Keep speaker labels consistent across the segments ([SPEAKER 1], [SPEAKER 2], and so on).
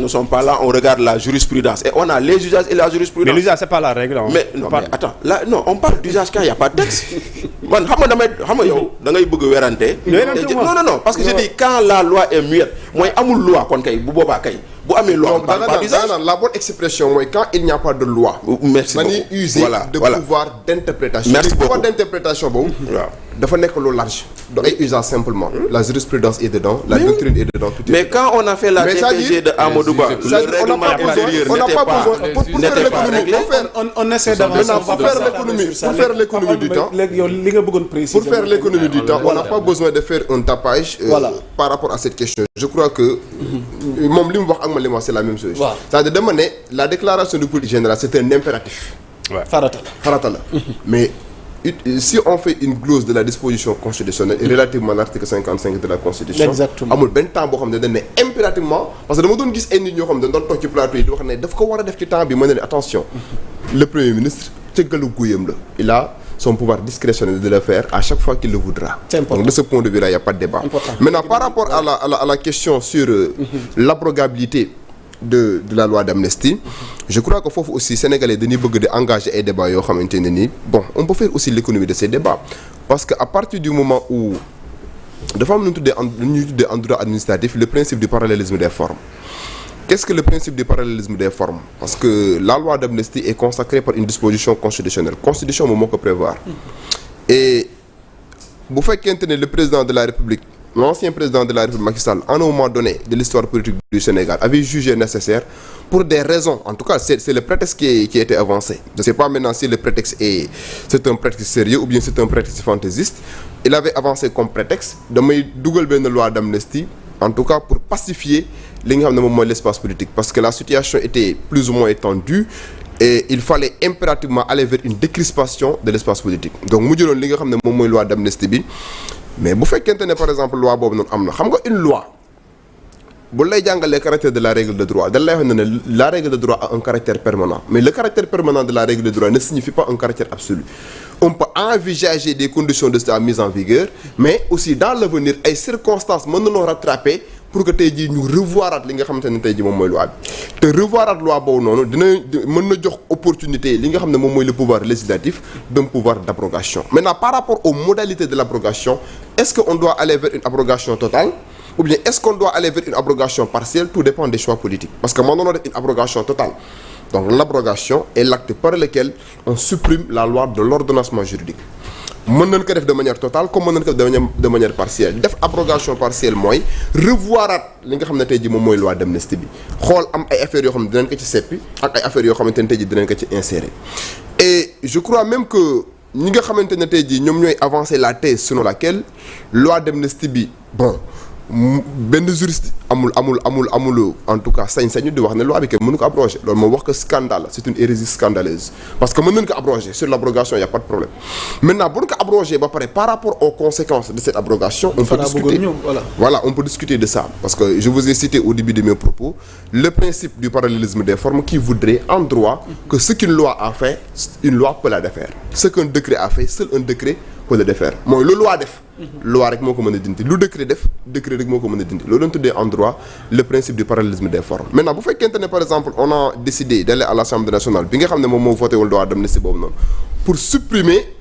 [SPEAKER 1] ne sont pas là, on regarde la jurisprudence. Et on a les usages et la jurisprudence.
[SPEAKER 2] Mais l'usage, c'est pas la règle.
[SPEAKER 1] Mais attends, là, non, on parle d'usage quand il n'y a pas de texte. Man, non, parce que je dis quand la loi est muette, moi, amul loi kon kay bu boba kay. Bu amé loi, on parle pas d'usage.
[SPEAKER 3] La bonne expression, moi, quand il n'y a pas de loi,
[SPEAKER 1] merci beaucoup.
[SPEAKER 3] User de pouvoir d'interprétation.
[SPEAKER 1] Merci beaucoup.
[SPEAKER 3] Pouvoir d'interprétation, bon, dafa nek lo large. Donc ay usage simplement. La jurisprudence est dedans, la doctrine est dedans.
[SPEAKER 1] Mais quand on a fait la DPG de Amadou Ba, le règlement intérieur n'était pas réglé.
[SPEAKER 2] On essaie d'avancer.
[SPEAKER 3] Pour faire l'économie du temps, pour faire l'économie du temps, on n'a pas besoin de faire un tapage par rapport à cette question. Je crois que c'est la même chose. C'est-à-dire demander la déclaration de politique générale, c'est un impératif. Faratala. Mais si on fait une glose de la disposition constitutionnelle relativement à l'article 55 de la Constitution, amul ben temps bo xamné dañ né impérativement parce que dama doon gis ay nit ñoo xam dañ doon tok ci plateau yi di wax né daf ko wara def ci temps bi mëna attention. Le Premier ministre teggalu guyam la. Il a son pouvoir discrétionnel de le faire à chaque fois qu'il le voudra. Donc de ce point de vue-là, il n'y a pas de débat. Maintenant, par rapport à la question sur l'abrogabilité de la loi d'amnistie, je crois qu'il faut aussi Sénégalais de engager des débats. Bon, on peut faire aussi l'économie de ces débats. Parce qu'à partir du moment où, de façon en droit administratif, le principe du parallélisme des formes. Qu'est-ce que le principe du parallélisme des formes? Parce que la loi d'amnistie est consacrée par une disposition constitutionnelle. Constitution, au moment que prévoir. Et vous faites qu'entendre le président de la République, l'ancien président de la République Macky Sall, à un moment donné de l'histoire politique du Sénégal, avait jugé nécessaire, pour des raisons, en tout cas c'est le prétexte qui a été avancé. Je ne sais pas maintenant si le prétexte c'est un prétexte sérieux ou bien c'est un prétexte fantaisiste. Il avait avancé comme prétexte de une loi d'amnistie, en tout cas pour pacifier l'espace politique. Parce que la situation était plus ou moins étendue et il fallait impérativement aller vers une décrispation de l'espace politique. Donc nous avons une loi d'amnistie. Mais vous faites qu'un par exemple loi une loi. Si vous avez le caractère de la règle de droit, la règle de droit a un caractère permanent. Mais le caractère permanent de la règle de droit ne signifie pas un caractère absolu. On peut envisager des conditions de sa mise en vigueur, mais aussi dans l'avenir, les circonstances nous rattraper pour que nous revoir la loi. Te revoir la loi, nous avons opportunité, le pouvoir législatif, d'un pouvoir d'abrogation. Maintenant, par rapport aux modalités de l'abrogation, est-ce qu'on doit aller vers une abrogation totale? Ou bien est-ce qu'on doit aller vers une abrogation partielle? Tout dépend des choix politiques. Parce que maintenant, on a une abrogation totale. Donc l'abrogation est l'acte par lequel on supprime la loi de l'ordonnancement juridique. On peut le faire de manière totale comme on peut le faire de manière partielle. Def abrogation partielle mooy revoir li nga xam ne tey jii moom mooy loi d'amnistie bi xool am ay affaires yoo xam ne dinañ ko ci seppi ak ay affaires yoo xamante ne tey jii dinañ ko ci insérer. Et je crois même que ñi nga xamante ne tey jii ñoom ñooy avancer la thèse selon laquelle loi d'amnistie bi bon ben juriste amul en tout cas sañ-sañu di wax ne loi bi kenn mënu ko abroger loolu moo wax que scandale c'est une hérésie scandaleuse parce que mën nañ ko abroger sur l'abrogation il y a pas de problème. Maintenant bu ñu ko abroger ba pare par rapport aux conséquences de cette abrogation on peut discuter voilà on peut discuter de ça parce que je vous ai cité au début de mes propos le principe du parallélisme des formes qui voudrait en droit que ce qu'une loi a fait une loi peut la défaire, ce qu'un décret a fait seul un décret peut le défaire. Mooy lu loi def loi rek moo ko mën a dindi lu décret def décret rek moo ko mën a dindi loolu lañ tuddee en droit le principe du parallélisme des formes. Maintenant bu fekkente ne par exemple on a décidé d'aller à l'Assemblée nationale bi nga xam ne moom moo voté wul loi d'amnistie boobu noonu pour supprimer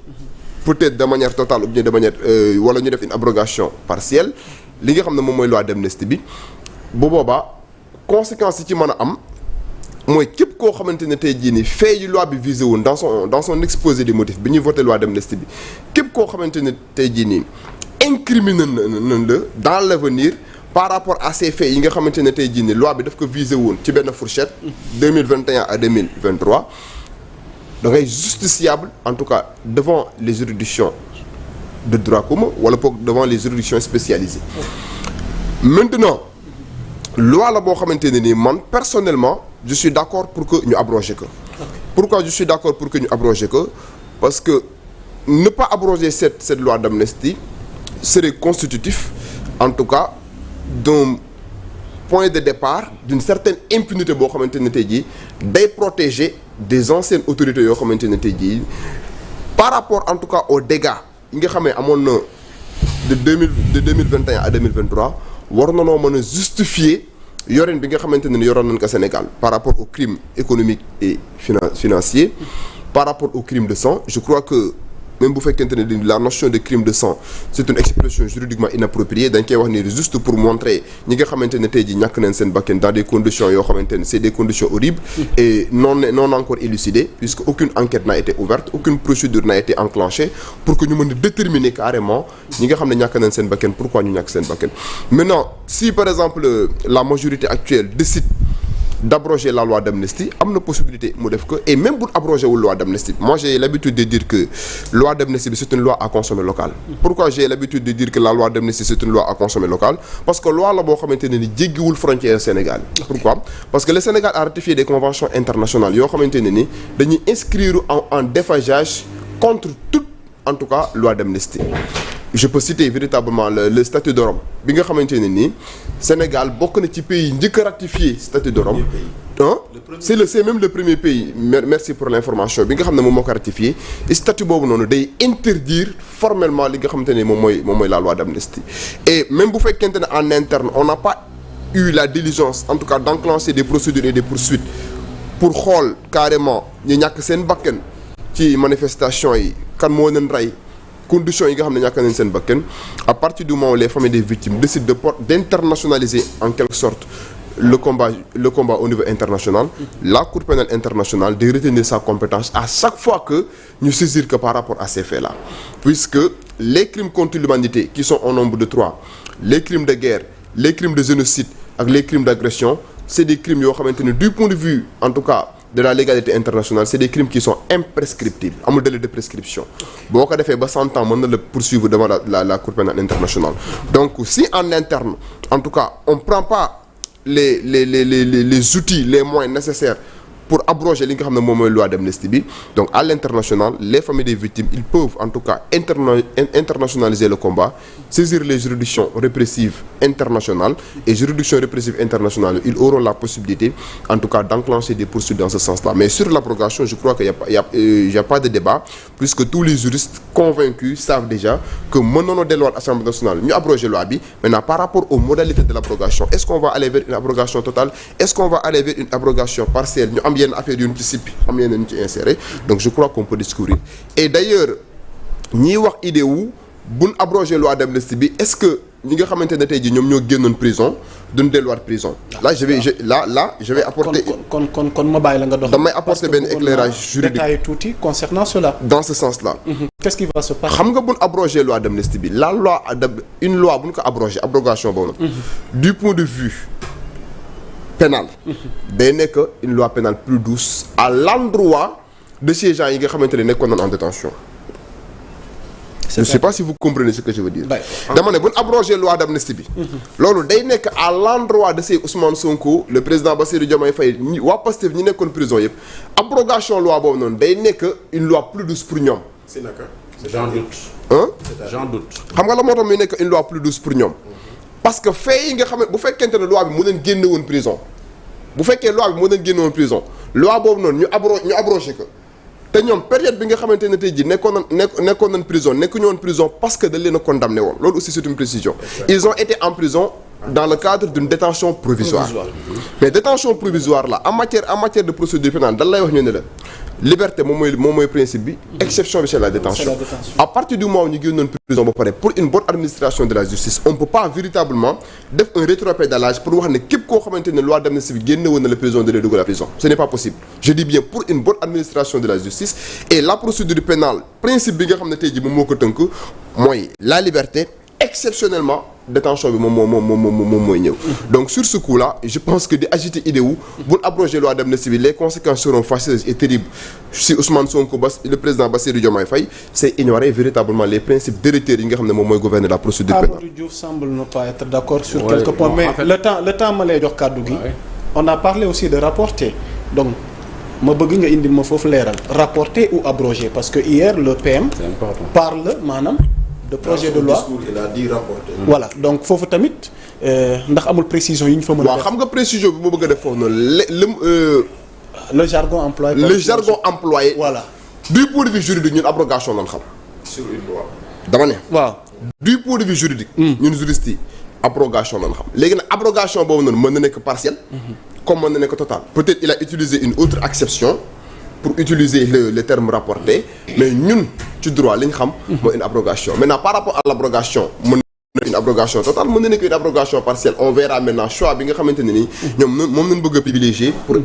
[SPEAKER 3] peut-être de manière totale ou bien de manière wala ñu def une abrogation partielle li nga xam ne moom mooy loi d'amnistie bi bu boobaa conséquences yi ci mën a am mooy képp koo xamante ne tey jii nii fait yu loi bi visé woon dans son exposé des motifs bi ñuy voté loi d'amnistie bi képp koo xamante ne tey jii nii incrimine nañ la dans l'avenir par rapport à ces faits yi nga xamante ne tey jii nii loi bi daf ko visé woon ci benn fourchette 2021 à 2023 da ngay justiciable en tout cas devant les juridictions de droit commun wala boog devant les juridictions spécialisées. Maintenant loi la boo xamante ne nii man personnellement je suis d'accord pour que ñu abroger que. Pourquoi je suis d'accord pour que ñu abroger que? Parce que ne pas abroger cette loi d'amnistie serait constitutif en tout cas d'un point de départ d'une certaine impunité boo xamante ne tey jii day protéger des anciennes autorités yoo xamante ne tey jii par rapport en tout cas aux dégâts yi nga xam ne amoon na de 2021 à 2023 war na noo mën a justifier yorin bi nga xamante ne yoroon nañ ko Sénégal par rapport aux crimes économiques et financiers par rapport aux crimes de sang je crois que même bu fekkente ne la notion de crime de sang c'est une expression juridiquement inappropriée dañ koy wax ni juste pour montrer ñi nga xamante ne tey jii ñàkk nañ seen bakkan dans des conditions yoo xamante ne c'est des conditions horribles et non encore élucidées puisque aucune enquête n'a été ouverte aucune procédure n'a été enclenchée pour que ñu mën a déterminer carrément ñi nga xam ne ñàkk nañ seen bakkan pourquoi ñu ñàkk seen bakkan maintenant si par exemple la majorité actuelle décide d'abroger la loi d'amnistie am na possibilité mu def ko et même bu abrogé wul loi d'amnistie moi j'ai l'habitude de dire que loi d'amnistie bi c'est une loi à consommer local. Pourquoi j'ai l'habitude de dire que la loi d'amnistie c'est une loi à consommer local parce que loi la boo xamante ne ni jéggiwul frontière Sénégal. Pourquoi parce que le Sénégal a ratifié des conventions internationales yoo xamante ne ni dañuy inscrire en déphasage contre toute en tout cas loi d'amnistie. Je peux citer véritablement le statut de Rome bi nga xamante ne nii Sénégal bokk na ci pays njëkk a ratifié statut de Rome c'est même le premier pays merci pour l'information bi nga xam ne moom moo ko ratifié statut boobu noonu day interdire formellement li nga xamante ne moom mooy la loi d'amnistie et même bu fekkente ne en interne on n'a pas eu la diligence en tout cas d'enclencher des procédures et des poursuites pour xool carrément ñu ñàkk seen bakkan ci manifestation yi kan moo leen rey conditions yi nga xam ne ñàkk nañ seen bakkan à partir du moment où les familles des victimes décident d'internationaliser en quelque sorte le combat au niveau international la Cour pénale internationale de retenir sa compétence à chaque fois que ñu saisir que par rapport à ces faits-là puisque les crimes contre l'humanité qui sont au nombre de 3 les crimes de guerre les crimes de génocide ak les crimes d'agression c'est des crimes yoo xamante ne du point de vue en tout cas de la légalité internationale c'est des crimes qui sont imprescriptibles amul délai de prescription boo ko defee ba 100 ans mën na la poursuivre devant la Cour pénale internationale donc si en interne en tout cas on prend pas les outils les moyens nécessaires pour abroger li nga xam ne moom mooy loi d'amnistie bi donc à l'international les familles des victimes ils peuvent en tout cas internationaliser le combat saisir les juridictions répressives internationales et juridictions répressives internationales ils auront la possibilité en tout cas d'enclencher des poursuites dans ce sens-là mais sur l'abrogation je crois qu'il y a pas de débat puisque tous les juristes convaincus savent déjà que mënoon na delluwaat Assemblée nationale ñu abroger loi bi maintenant par rapport aux modalités de l'abrogation est-ce qu'on va aller vers une abrogation totale est-ce qu'on va aller vers une abrogation partielle ñu am yenn affaire yu ñu ci sippi am yenn ñu ci inséré donc je crois qu'on peut discourir et d'ailleurs ñiy wax idée wu buñ abroger loi d'amnistie bi est-ce que ñi nga xamante ne tey jii ñoom ñoo génnoon prison duñ delluwaat prison là je vais apporter
[SPEAKER 2] kon ma bàyyi la nga dox
[SPEAKER 3] damay apporter benn éclairage juridique
[SPEAKER 2] détail tuuti concernant cela
[SPEAKER 3] dans ce sens-là
[SPEAKER 2] qu'est-ce qui va se passer
[SPEAKER 3] xam nga buñ abroger loi d'amnistie bi une loi buñ ko abroger abrogation boobu nag du point de vue pénal day nekk une loi pénale plus douce à l'endroit de ces gens yi nga xamante ne nekkoon nañ en détention je ne sais pas si vous comprenez ce que je veux dire dama ne bu ñu abrogé loi d'amnistie bi loolu day nekk à l'endroit de ces Ousmane Sonko le président Bassirou Diomaye Faye waa Pastef ñi nekkoon prison yëpp abrogation loi boobu noonu day nekk une loi plus douce pour ñoom
[SPEAKER 1] j'en doute j'en doute
[SPEAKER 3] xam nga la moo tax muy nekk une loi plus douce pour ñoom parce que fait yi nga xam ne bu fekkente ne loi bi mu leen génne woon prison bu fekkee loi bi mu leen génne woon prison loi boobu noonu ñu abrogé ko te ñoom période bi nga xamante ne tey jii nekkoon nañ prison nekkuñu woon prison parce que dañ leen a condamné woon loolu aussi c'est une précision ils ont été en prison dans le cadre d'une détention provisoire mais détention provisoire là en matière de procédure pénale dañ lay wax ñu ne la liberté moom mooy principe bi exception bi c'est la détention à partir du moment où ñu génnoon prison ba pare pour une bonne administration de la justice on peut pas véritablement def un rétropédalage pour wax ne képp koo xamante ne loi d'amnistie bi génne woon na la prison de la dugg la prison ce n'est pas possible je dis bien pour une bonne administration de la justice et la procédure pénale principe bi nga xam ne tey jii moom moo ko tënk mooy la liberté exceptionnellement détention bi moom mooy ñëw donc sur ce coup là je pense que di agiter idée wu bu abroger loi d'amnistie bi les conséquences seront fâcheuses et terribles si Ousmane Sonko le président Bassirou Diomaye Faye c'est ignorer véritablement les principes délétères yi nga xam ne moom mooy gouverner la procédure pénale.
[SPEAKER 2] Amadou Diouf semble ne pas être d'accord sur quelques points mais en fait, le temps ma lay jox kàddu gi on a parlé aussi de rapporter donc ma bëgg nga indil ma foofu leeral rapporter ou abroger parce que hier le PM parle maanaam de projet de loi
[SPEAKER 1] il a dit rapporter.
[SPEAKER 2] Voilà donc foofu tamit ndax amul précision yi ñu fa mën a def.
[SPEAKER 3] waaw xam nga précision bi ma bëgg a def foofu noonu
[SPEAKER 2] le jargon employé. Voilà.
[SPEAKER 3] Du point de vue juridique ñun abrogation lañ xam.
[SPEAKER 1] sur une loi.
[SPEAKER 3] dama ne.
[SPEAKER 2] waaw.
[SPEAKER 3] Du point de vue juridique. ñun juristes yi abrogation lañ xam léegi nag abrogation boobu noonu mën na nekk partielle comme mën na nekk totale peut-être il a utilisé une autre acception pour utiliser le terme rapporté mais ñun ci droit li ñu xam mooy une abrogation maintenant par rapport à l'abrogation mën na une abrogation totale mën na nekk une abrogation partielle on verra maintenant choix bi nga xamante ne nii ñoom moom nañ bëgg a privilégier pour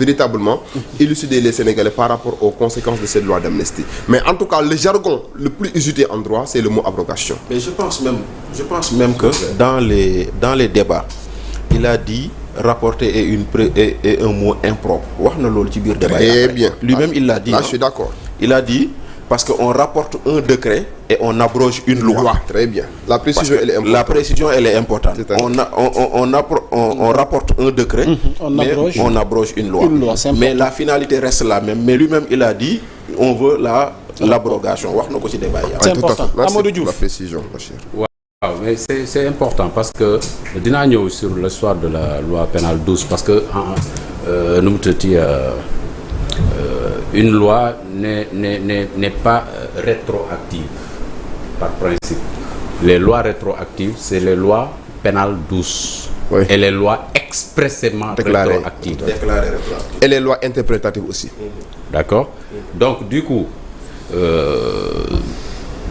[SPEAKER 3] véritablement élucider les Sénégalais par rapport aux conséquences de cette loi d'amnistie mais en tout cas le jargon le plus usité en droit c'est le mot abrogation.
[SPEAKER 1] Mais je pense même que dans les débats il a dit rapporter est un mot impropre wax na loolu ci biir débat.
[SPEAKER 3] Très bien
[SPEAKER 1] lui-même il l'a dit.
[SPEAKER 3] Là je suis d'accord.
[SPEAKER 1] Il a dit parce que on rapporte un décret et on abroge une loi.
[SPEAKER 3] Très bien. La précision elle est importante.
[SPEAKER 1] La précision elle est importante. On rapporte un décret. Mais on abroge une loi. Mais la finalité reste la même. Mais lui-même il a dit on veut l'abrogation wax na ko ci débat yi.
[SPEAKER 2] C'est important. Amadou Diouf.
[SPEAKER 3] La précision Bachir.
[SPEAKER 4] waaw mais c'est important parce que dinaa ñëw sur l'histoire de la loi pénale 12 parce que nu mu tëddee une loi n'est pas rétroactive par principe. Les lois rétroactives c'est les lois pénales douces. Oui. Et les lois expressément rétroactives.
[SPEAKER 1] Déclarées rétroactives.
[SPEAKER 3] Et les lois interprétatives aussi.
[SPEAKER 4] D'accord. Donc du coup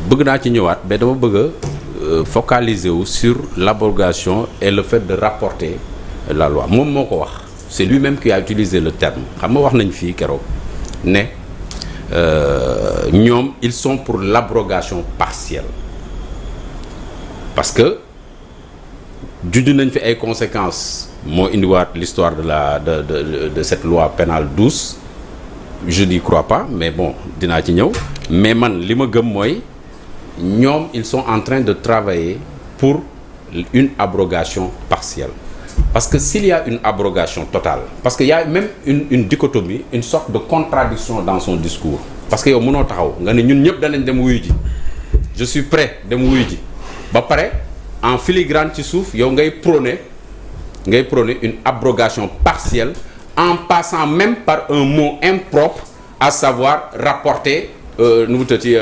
[SPEAKER 4] bëgg naa ci ñëwaat mais dama bëgg a focaliser wu sur l'abrogation et le fait de rapporter la loi moom moo ko wax c'est lui-même qui a utilisé le terme xam nga wax nañ fii keroog ne ñoom ils sont pour l'abrogation partielle parce que judd nañ fi ay conséquences moo indiwaat l'histoire de cette loi pénale douce je n'y crois pas mais bon dinaa ci ñëw mais man li ma gëm mooy ñoom ils sont en train de travailler pour une abrogation partielle parce que s'il y a une abrogation totale parce que y a même une dichotomie une sorte de contradiction dans son discours parce que yow mënoo taxaw nga ne ñun ñëpp danañ dem wuyu ji je suis prêt dem wuyu ji ba pare en filigrane ci suuf yow ngay prôner une abrogation partielle en passant même par un mot impropre à savoir rapporter nu mu tëddee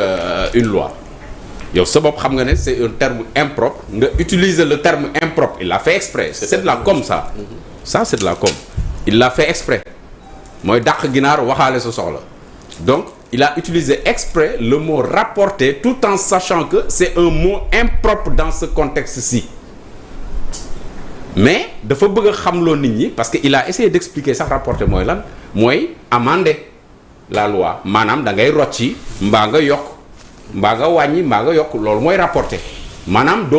[SPEAKER 4] une loi yow sa bopp xam nga ne c'est un terme impropre nga utiliser le terme impropre il l'a fait exprès c'est de la com ça c'est de la com il l'a fait exprès mooy dàq ginaar waxaale sa soxla donc il a utilisé exprès le mot rapporter tout en sachant que c'est un mot impropre dans ce contexte-ci mais dafa bëgg a xamloo nit ñi parce que il a essayé d'expliquer sax rapporter mooy lan mooy amender la loi maanaam da ngay rocci mbaa nga yokk mbaa nga wàññi mbaa nga yokk loolu mooy rapporter maanaam doo